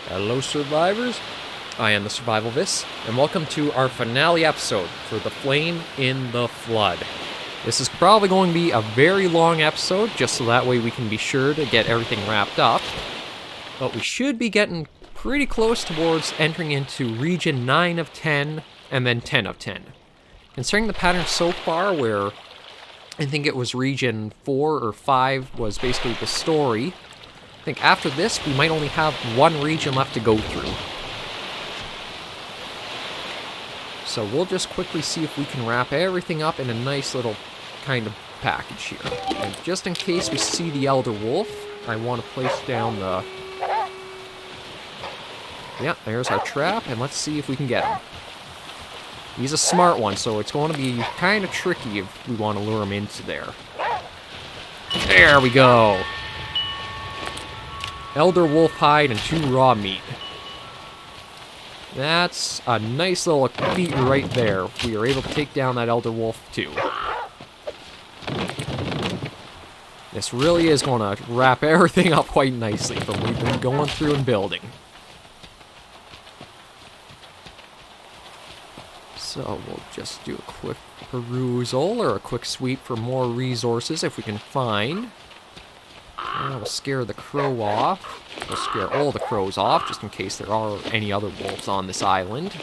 Hello survivors, I am the SurvivalVis, and welcome to our finale episode for The Flame in the Flood. This is probably going to be a very long episode, just so that way we can be sure to get everything wrapped up. But we should be getting pretty close towards entering into region 9 of 10, and then 10 of 10. Considering the pattern so far, where I think it was region 4 or 5 was basically the story, I think after this, we might only have one region left to go through. So we'll just quickly see if we can wrap everything up in a nice little kind of package here. And just in case we see the Elder Wolf, I want to place down the... Yeah, there's our trap, and let's see if we can get him. He's a smart one, so it's going to be kind of tricky if we want to lure him into there. There we go! Elder Wolf hide and 2 raw meat. That's a nice little feat right there. We are able to take down that Elder Wolf too. This really is going to wrap everything up quite nicely from what we've been going through and building. So we'll just do a quick perusal or a quick sweep for more resources if we can find. We'll scare the crow off. We'll scare all the crows off, just in case there are any other wolves on this island.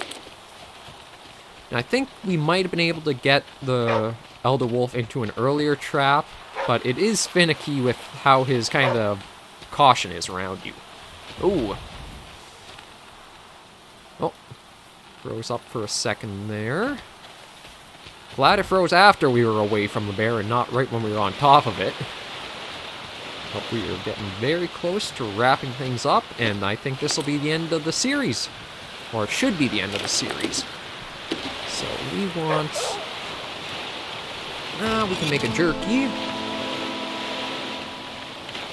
And I think we might have been able to get the Elder Wolf into an earlier trap, but it is finicky with how his kind of caution is around you. Ooh. Oh. Froze up for a second there. Glad it froze after we were away from the bear and not right when we were on top of it. But we are getting very close to wrapping things up, and I think this will be the end of the series. Or it should be the end of the series. So we want... we can make a jerky.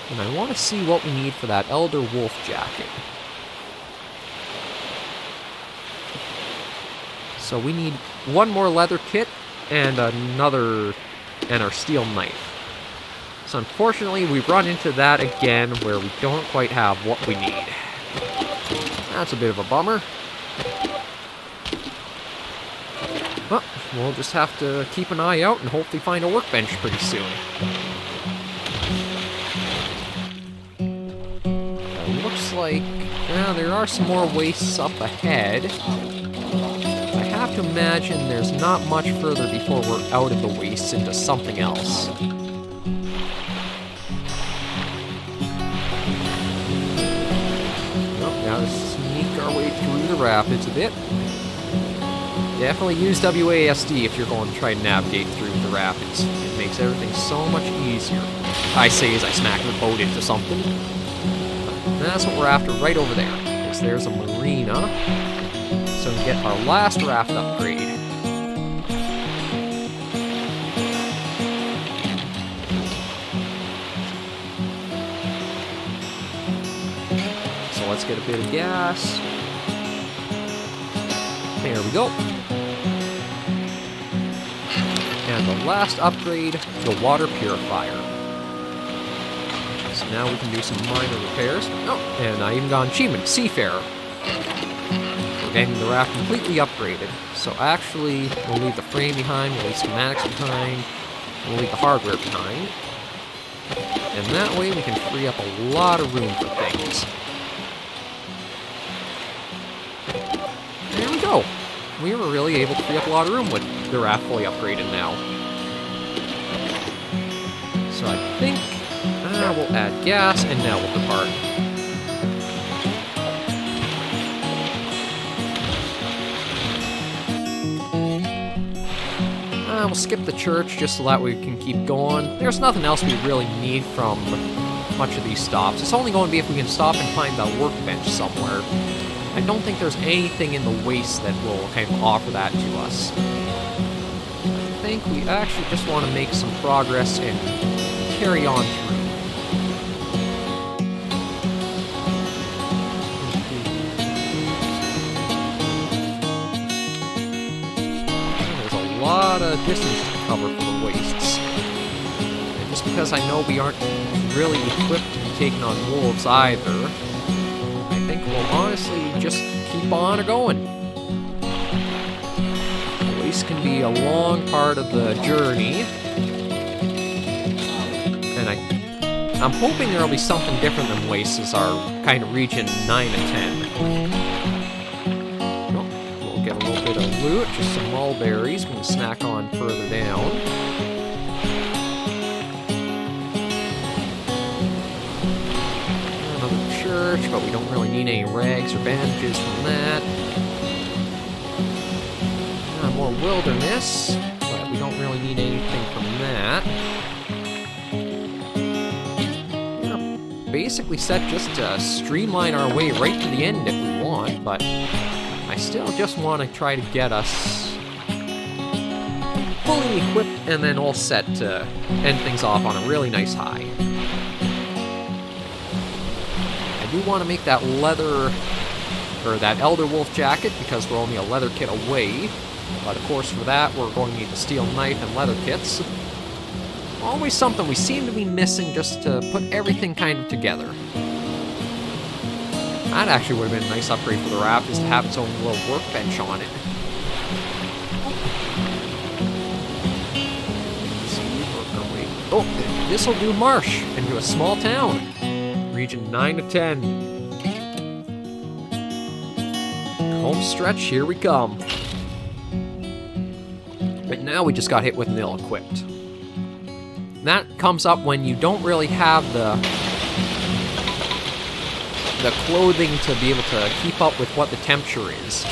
And I want to see what we need for that Elder Wolf jacket. So we need one more leather kit and another... and our steel knife. So unfortunately, we run into that again where we don't quite have what we need. That's a bit of a bummer. Well, we'll just have to keep an eye out and hopefully find a workbench pretty soon. It looks like there are some more wastes up ahead. I have to imagine there's not much further before we're out of the wastes into something else. Gotta sneak our way through the rapids a bit. Definitely use WASD if you're going to try and navigate through the rapids. It makes everything so much easier. I say as I smack the boat into something. And that's what we're after right over there. Because there's a marina. So we can get our last raft upgrade. Let's get a bit of gas. There we go. And the last upgrade, the water purifier. So now we can do some minor repairs. Oh, and I even got an achievement, Seafarer. We're getting the raft completely upgraded. So actually, we'll leave the frame behind, we'll leave schematics behind, we'll leave the hardware behind. And that way we can free up a lot of room for things. There we go. We were really able to free up a lot of room with the raft fully upgraded now. So I think we'll add gas, and now we'll depart. We'll skip the church just so that we can keep going. There's nothing else we really need from much of these stops. It's only going to be if we can stop and find the workbench somewhere. I don't think there's anything in the waste that will kind of offer that to us. I think we actually just want to make some progress and carry on through. There's a lot of distance to cover for the wastes. And just because I know we aren't really equipped to be taking on wolves either, I think we'll spawn are going. Waste can be a long part of the journey. And I'm hoping there'll be something different than wastes as our kind of region 9 and 10. Oh, we'll get a little bit of loot, just some mulberries we can snack on further down. Another church, but we don't really need any rags or bandages from that. More wilderness, but we don't really need anything from that. We're basically set just to streamline our way right to the end if we want, but I still just want to try to get us fully equipped and then all set to end things off on a really nice high. I do want to make that leather, or that Elder Wolf jacket, because we're only a leather kit away. But of course for that we're going to need the steel knife and leather kits. Always something we seem to be missing just to put everything kind of together. That actually would have been a nice upgrade for the raft, is to have its own little workbench on it. Let's see, oh, this will do marsh into a small town. Region 9 to 10. Home stretch, here we come. But now we just got hit with nil equipped. That comes up when you don't really have the clothing to be able to keep up with what the temperature is.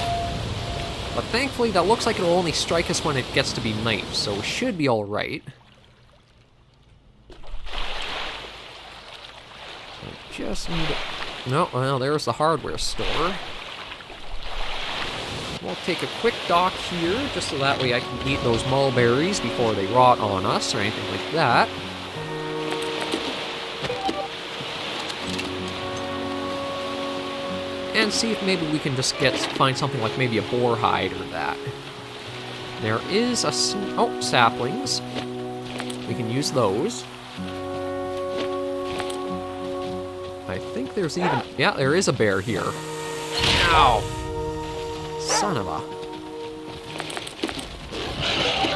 But thankfully that looks like it'll only strike us when it gets to be night, so we should be alright. Just need to... No, well, there's the hardware store. We'll take a quick dock here, just so that way I can eat those mulberries before they rot on us, or anything like that. And see if maybe we can just find something like maybe a boar hide or that. There is a... oh, saplings. We can use those. I think there's even... yeah, there is a bear here. Ow! Son of a...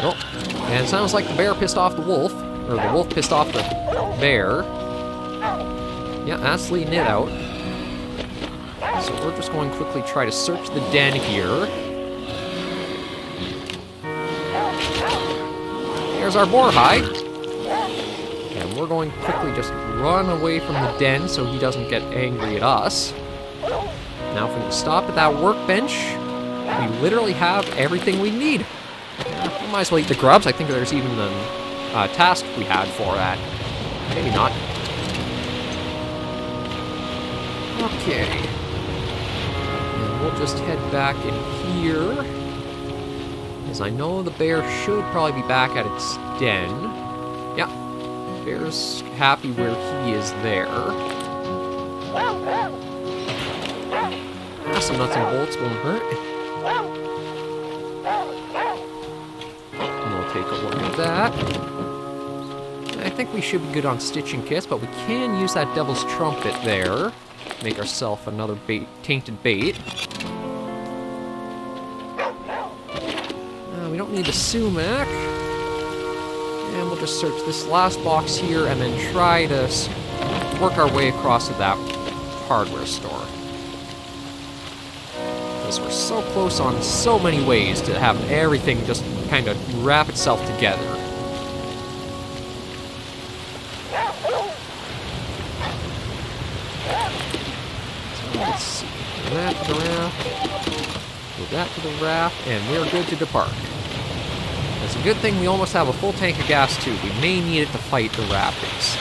oh, and it sounds like the bear pissed off the wolf, or the wolf pissed off the bear. Yeah, that's leading it out. So we're just going to quickly try to search the den here. There's our boar hide. And we're going to quickly just run away from the den so he doesn't get angry at us. Now if we can stop at that workbench, we literally have everything we need. We might as well eat the grubs. I think there's even a task we had for that. Maybe not. Okay. And we'll just head back in here. As I know the bear should probably be back at its den. Yeah. Bear's happy where he is there. Some nuts and bolts won't hurt. And we'll take a look at that. I think we should be good on stitching kits, but we can use that devil's trumpet there. Make ourselves another tainted bait. We don't need the sumac. And we'll just search this last box here and then try to work our way across to that hardware store. Because we're so close on so many ways to have everything just kind of wrap itself together. So let's see. Move that to the raft. Move that to the raft, and we're good to depart. It's a good thing we almost have a full tank of gas too. We may need it to fight the rapids.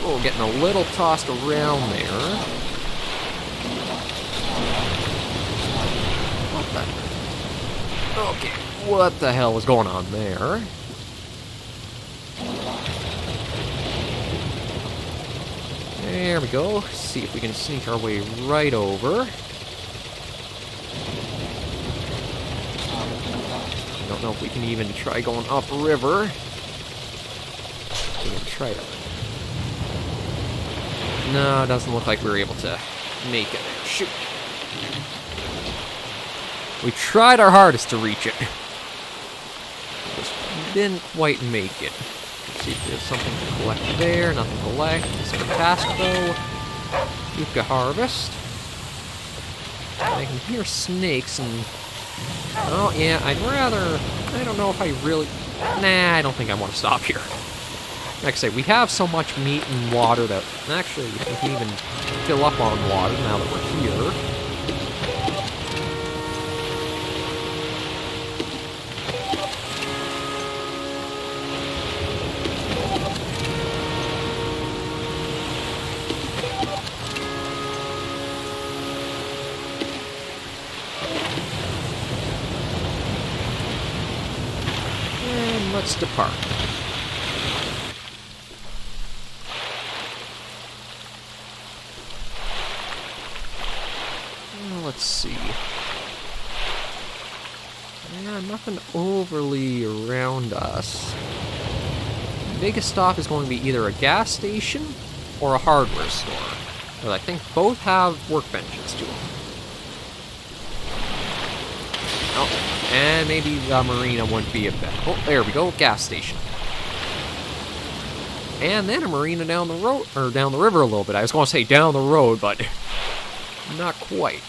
Oh, getting a little tossed around there. What the? Okay, what the hell is going on there? There we go. See if we can sneak our way right over. I don't know if we can even try going upriver. We can try to No, it doesn't look like we were able to make it. Shoot. We tried our hardest to reach it. Just didn't quite make it. Let's see if there's something to collect there. Nothing to collect. It's fantastic though. Yucca harvest. I can hear snakes and... Oh, yeah, I'd rather... I don't know if I really... Nah, I don't think I want to stop here. Like I say, we have so much meat and water that... Actually, we can even fill up on water now that we're here. Let's depart. Well, let's see. Yeah, nothing overly around us. The biggest stop is going to be either a gas station or a hardware store. But I think both have workbenches to them. Oh. And maybe the marina wouldn't be a bit. Oh, there we go, gas station. And then a marina down the road, or down the river a little bit. I was going to say down the road, but not quite.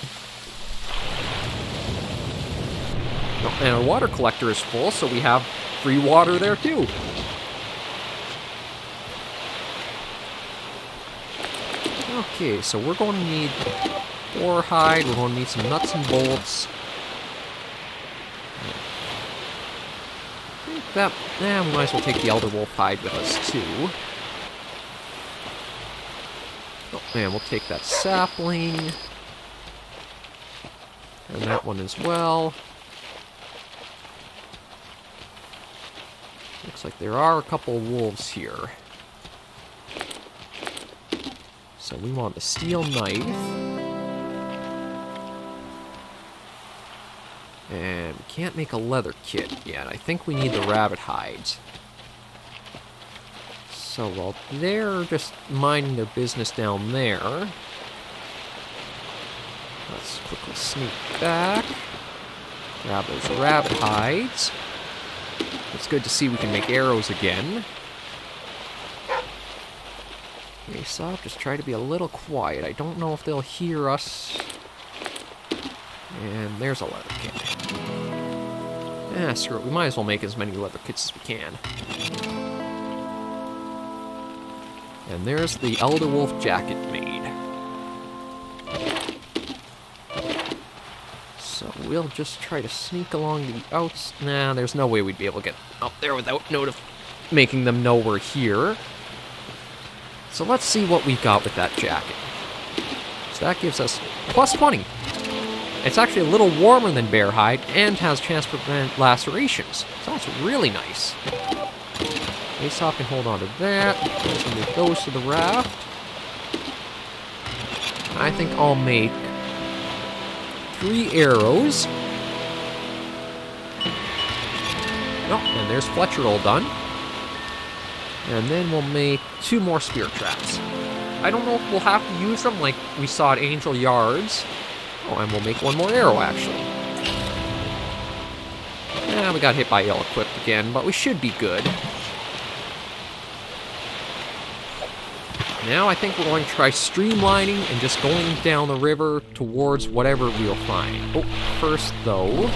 Oh, and our water collector is full, so we have free water there too. Okay, so we're going to need ore hide, we're going to need some nuts and bolts. We might as well take the Elder Wolf hide with us, too. Oh, man, we'll take that sapling. And that one as well. Looks like there are a couple wolves here. So we want the steel knife. And we can't make a leather kit yet. I think we need the rabbit hides. So while they're just minding their business down there, let's quickly sneak back. Grab those rabbit hides. It's good to see we can make arrows again. Okay, so just try to be a little quiet. I don't know if they'll hear us. And there's a leather kit. Screw it. We might as well make as many leather kits as we can. And there's the Elder Wolf jacket made. So we'll just try to sneak along the outs. Nah, there's no way we'd be able to get up there without making them know we're here. So let's see what we got with that jacket. So that gives us plus 20. It's actually a little warmer than bear hide and has chance to prevent lacerations. So that's really nice. Aesop can hold on to that. Let's move those to the raft. I think I'll make 3 arrows. Oh, and there's Fletcher all done. And then we'll make 2 more spear traps. I don't know if we'll have to use them like we saw at Angel Yards. Oh, and we'll make 1 more arrow, actually. Yeah, we got hit by ill-equipped again, but we should be good. Now I think we're going to try streamlining and just going down the river towards whatever we'll find. Oh, first, though...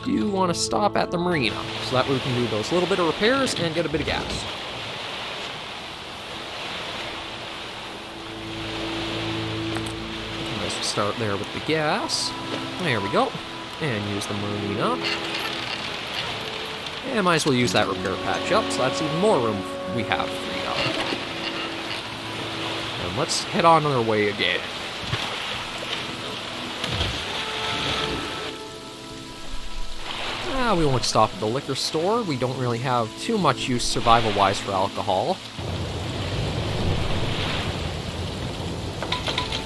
we do want to stop at the marina, so that way we can do those little bit of repairs and get a bit of gas. Start there with the gas. There we go. And use the marina. And might as well use that repair patch up, so that's even more room we have freed up. And let's head on our way again. We won't stop at the liquor store. We don't really have too much use survival-wise for alcohol.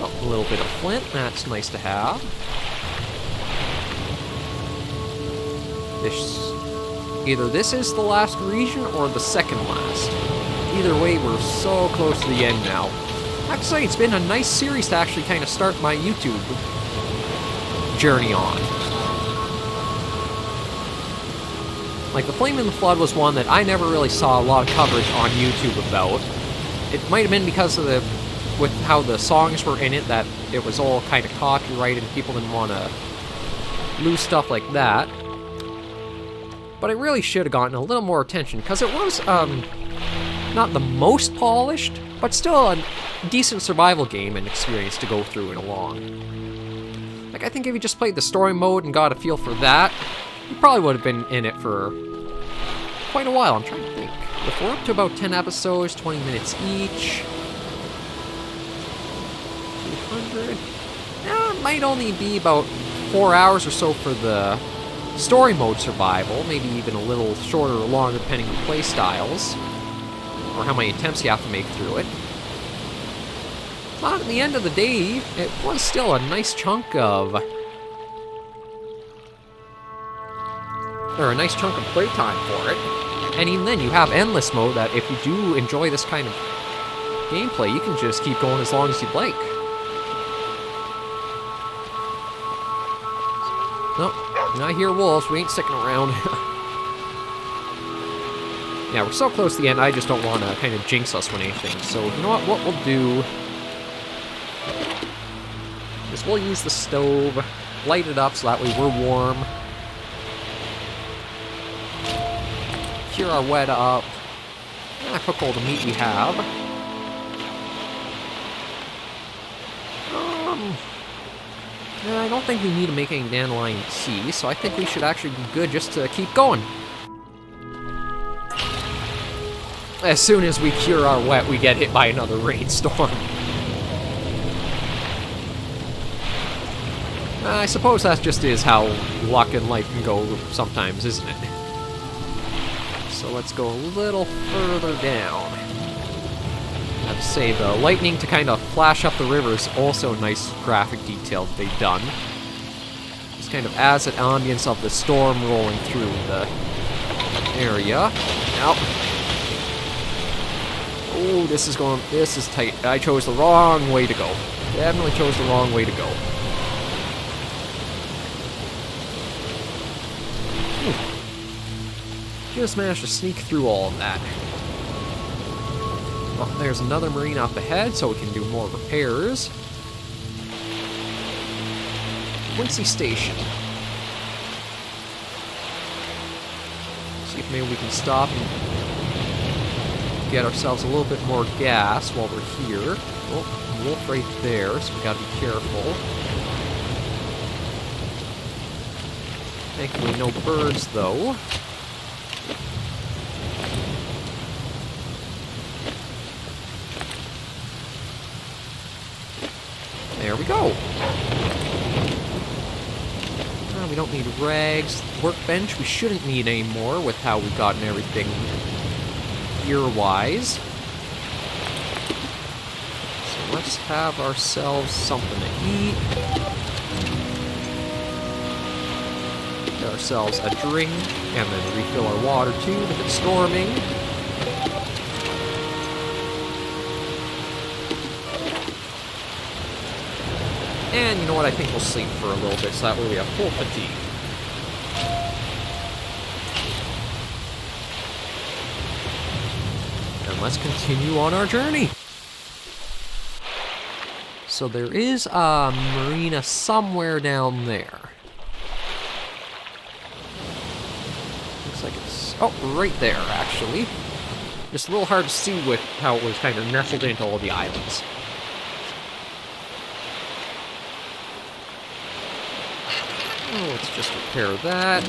A little bit of flint, that's nice to Either this is the last region or the second last. Either way, we're so close to the end now. I have to say, it's been a nice series to actually kind of start my YouTube journey on. Like, The Flame in the Flood was one that I never really saw a lot of coverage on YouTube about. It might have been because of with how the songs were in it, that it was all kind of copyrighted and people didn't want to lose stuff like that. But it really should have gotten a little more attention, because it was, not the most polished, but still a decent survival game and experience to go through and along. Like, I think if you just played the story mode and got a feel for that, you probably would have been in it for quite a while. I'm trying to think. If we're up to about 10 episodes, 20 minutes each... 200... it might only be about 4 hours or so for the story mode survival, maybe even a little shorter or longer depending on play styles, or how many attempts you have to make through it. But at the end of the day, it was still a nice chunk of... or a nice chunk of playtime for it. And even then, you have endless mode that if you do enjoy this kind of gameplay, you can just keep going as long as you'd like. Nope, I hear wolves, we ain't sticking around. Yeah, we're so close to the end, I just don't want to kind of jinx us with anything. So, you know what we'll do is we'll use the stove, light it up so that way we're warm. Cure our wet up. Cook all the meat we have. I don't think we need to make any dandelion tea, so I think we should actually be good just to keep going. As soon as we cure our wet, we get hit by another rainstorm. I suppose that just is how luck and life can go sometimes, isn't it? So let's go a little further down. I have to say, the lightning to kind of flash up the river is also a nice graphic detail that they've done. Just kind of adds an ambience of the storm rolling through the area. Now, oh, this is tight. I chose the wrong way to go. Definitely chose the wrong way to go. Just managed to sneak through all of that. Well, there's another marine up ahead, so we can do more repairs. Quincy Station. See if maybe we can stop and get ourselves a little bit more gas while we're here. Oh, wolf right there, so we gotta be careful. Thankfully, no birds, though. There we go. We don't need rags. Workbench, we shouldn't need any more with how we've gotten everything gear-wise. So let's have ourselves something to eat. Get ourselves a drink, and then refill our water too if it's storming. And you know what, I think we'll sleep for a little bit, so that way we have full fatigue. And let's continue on our journey. So there is a marina somewhere down there. Looks like it's, oh, right there, actually. Just a little hard to see with how it was kind of nestled into all the islands. Oh, let's just repair that.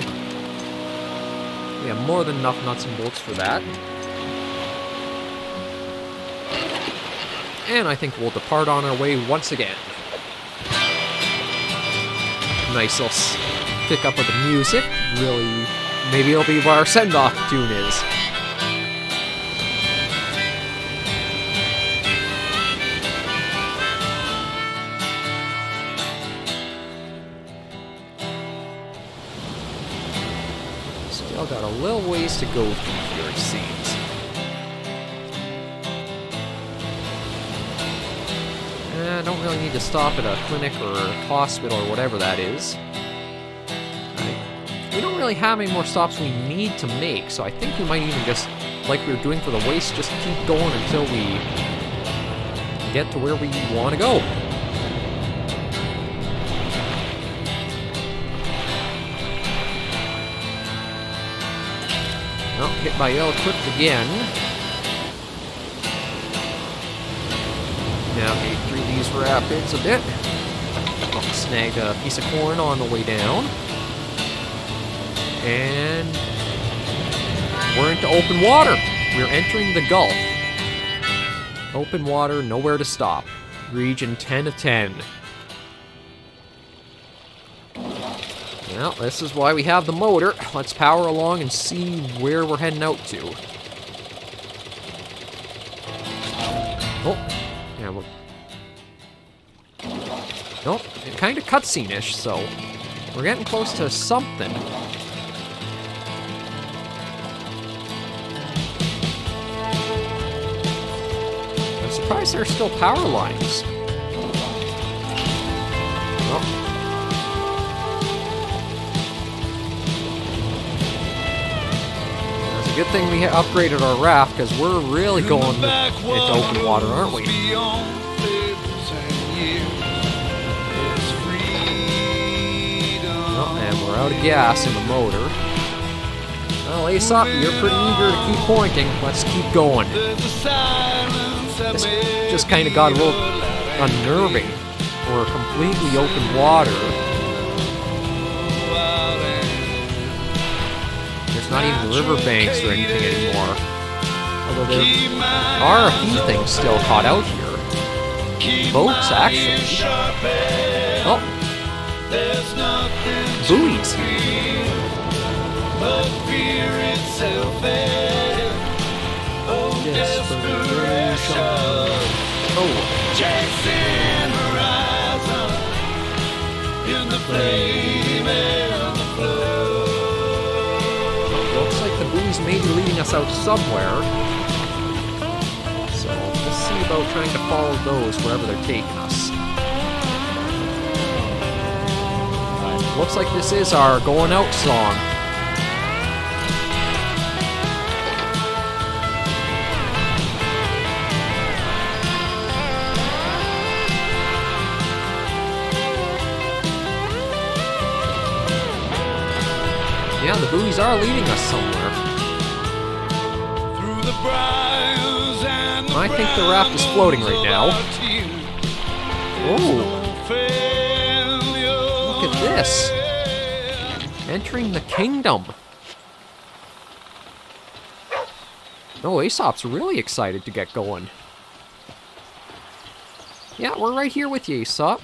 We have more than enough nuts and bolts for that. And I think we'll depart on our way once again. Nice little pick up of the music. Really, maybe it'll be what our send-off tune is. little ways to go through here, it seems. I don't really need to stop at a clinic or a hospital or whatever that is. We don't really have any more stops we need to make, so I think we might even just, like we were doing for the waste, just keep going until we get to where we want to go. Oh, hit by yellow clip again. Navigate through these rapids a bit. Oh, snagged a piece of corn on the way down. And we're into open water. We're entering the Gulf. Open water, nowhere to stop. Region 10 of 10. Well, this is why we have the motor. Let's power along and see where we're heading out to. Oh, yeah, well. Nope, kind of cutscene-ish, so we're getting close to something. I'm surprised there are still power lines. Oh. Good thing we upgraded our raft, because we're really going into open water, aren't we? Oh, and we're out of gas in the motor. Well, Aesop, you're pretty eager to keep pointing. Let's keep going. This just kind of got a little unnerving. We're completely open water. Not even riverbanks or anything anymore. Although there are a few things still caught out here. Boats, actually. Oh. Buoys. Looks like the buoys may be leading us out somewhere. So we'll see about trying to follow those wherever they're taking us. Looks like this is our going out song. Yeah, the buoys are leading us somewhere. I think the raft is floating right now. Oh! Look at this! Entering the kingdom. Oh, Aesop's really excited to get going. Yeah, we're right here with you, Aesop.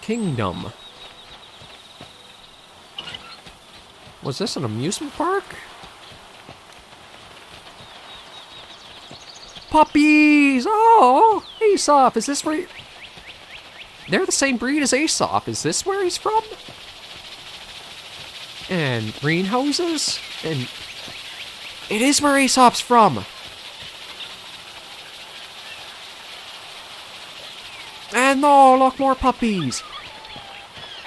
Kingdom. Was this an amusement park? Puppies! Oh! Aesop, is this where they're the same breed as Aesop. Is this where he's from? And greenhouses? And it is where Aesop's from! And oh, look, more puppies!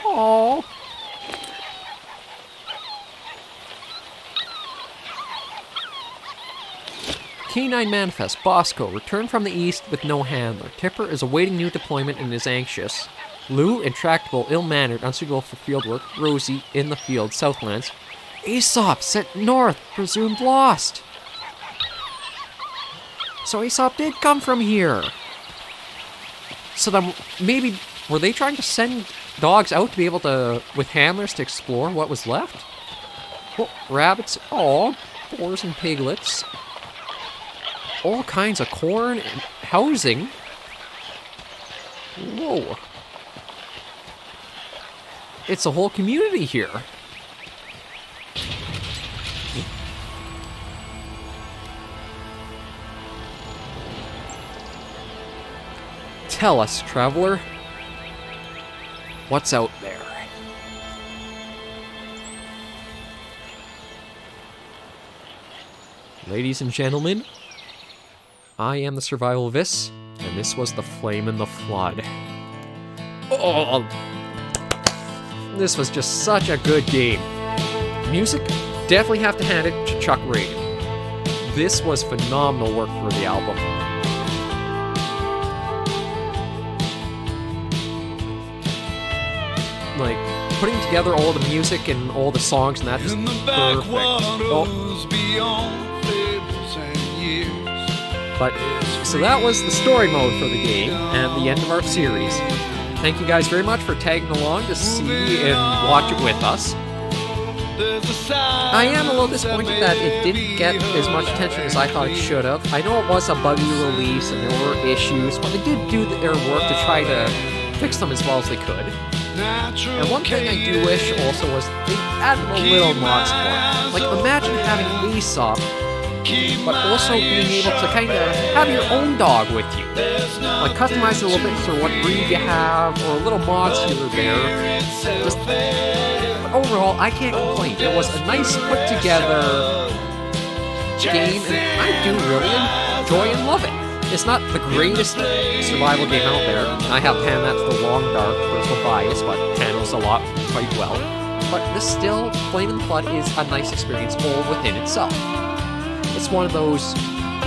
Oh. Canine Manifest, Bosco, returned from the east with no handler. Tipper is awaiting new deployment and is anxious. Lou, intractable, ill-mannered, unsuitable for fieldwork. Rosie, in the field, Southlands. Aesop, sent north, presumed lost. So Aesop did come from here. So then, maybe, were they trying to send dogs out to be able to, with handlers, to explore what was left? Oh, rabbits, oh, boars and piglets. All kinds of corn and housing. Whoa. It's a whole community here. Tell us, traveler. What's out there? Ladies and gentlemen, I am the SurvivalVis, and this was The Flame in the Flood. Oh, this was just such a good game. Music, definitely have to hand it to Chuck Ragan. This was phenomenal work for the album. Like, putting together all the music and all the songs and that is perfect. Oh. But, so that was the story mode for the game and the end of our series. Thank you guys very much for tagging along to see and watch it with us. I am a little disappointed that it didn't get as much attention as I thought it should have. I know it was a buggy release and there were issues, but they did do their work to try to fix them as well as they could. And one thing I do wish also was they added a little mod support. Like, imagine having Aesop, but also being able to kind of have your own dog with you. Like, customize it a little bit for what breed you have, or little mods here or there. Just, but overall, I can't complain. It was a nice put-together game, and I do really enjoy and love it. It's not the greatest survival game out there. I have to hand that to the Long Dark personal bias, but handles a lot quite well. But this still, Flame in the Flood is a nice experience all within itself. It's one of those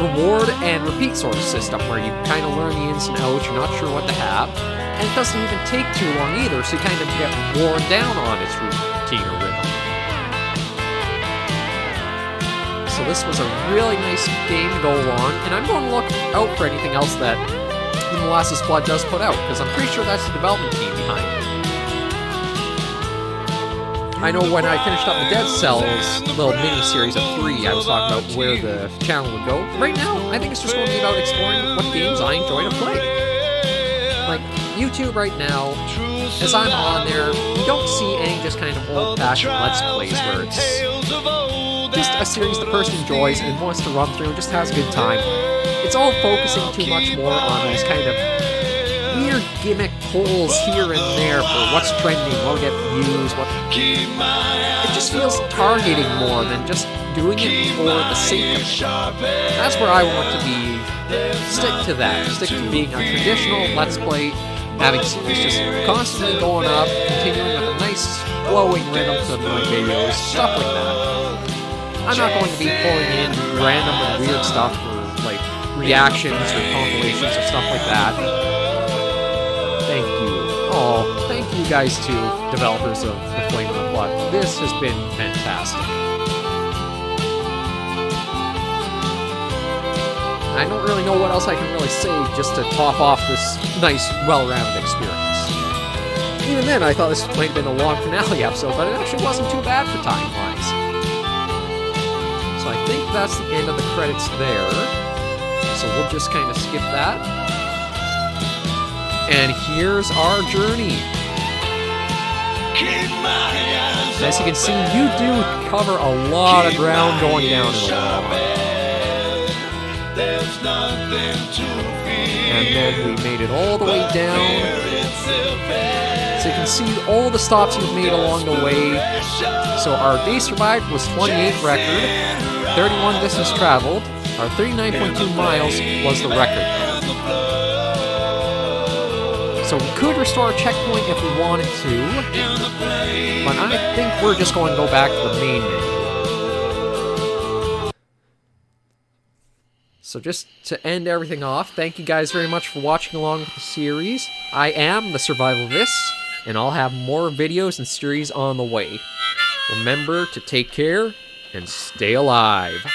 reward and repeat sort of system where you kind of learn the ins and outs, you're not sure what to have, and it doesn't even take too long either, so you kind of get worn down on its routine or rhythm. So this was a really nice game to go along, and I'm going to look out for anything else that the Molasses Blood does put out, because I'm pretty sure that's the development team behind it. I know when I finished up the Dead Cells little mini-series of 3, I was talking about where the channel would go. Right now, I think it's just going to be about exploring what games I enjoy to play. Like, YouTube right now, as I'm on there, you don't see any just kind of old-fashioned Let's Plays where it's just a series the person enjoys and wants to run through and just has a good time. It's all focusing too much more on these kind of weird gimmick polls here and there for what's trending, what'll get views, what... It just feels targeting more than just doing it for the sake of it. That's where I want to be. Stick to that. Stick to being a traditional Let's Play, having series just constantly going up, continuing with a nice flowing rhythm to my videos, stuff like that. I'm not going to be pulling in random and weird stuff for, like, reactions or compilations or stuff like that. Thank you. Oh, thank you guys too, developers of The Flame in the Flood. This has been fantastic. I don't really know what else I can really say just to top off this nice, well-rounded experience. Even then, I thought this might have been a long finale episode, but it actually wasn't too bad for time-wise. So I think that's the end of the credits there. So we'll just kind of skip that. And here's our journey. As you can see, you do cover a lot of ground going down in the lava. And then we made it all the way down. So you can see all the stops you've made along the way. So our day survived was 28 record, 31 distance traveled, our 39.2 miles was the record. So we could restore a checkpoint if we wanted to, but I think we're just going to go back to the main menu. So just to end everything off, thank you guys very much for watching along with the series. I am the SurvivalVis, and I'll have more videos and series on the way. Remember to take care and stay alive.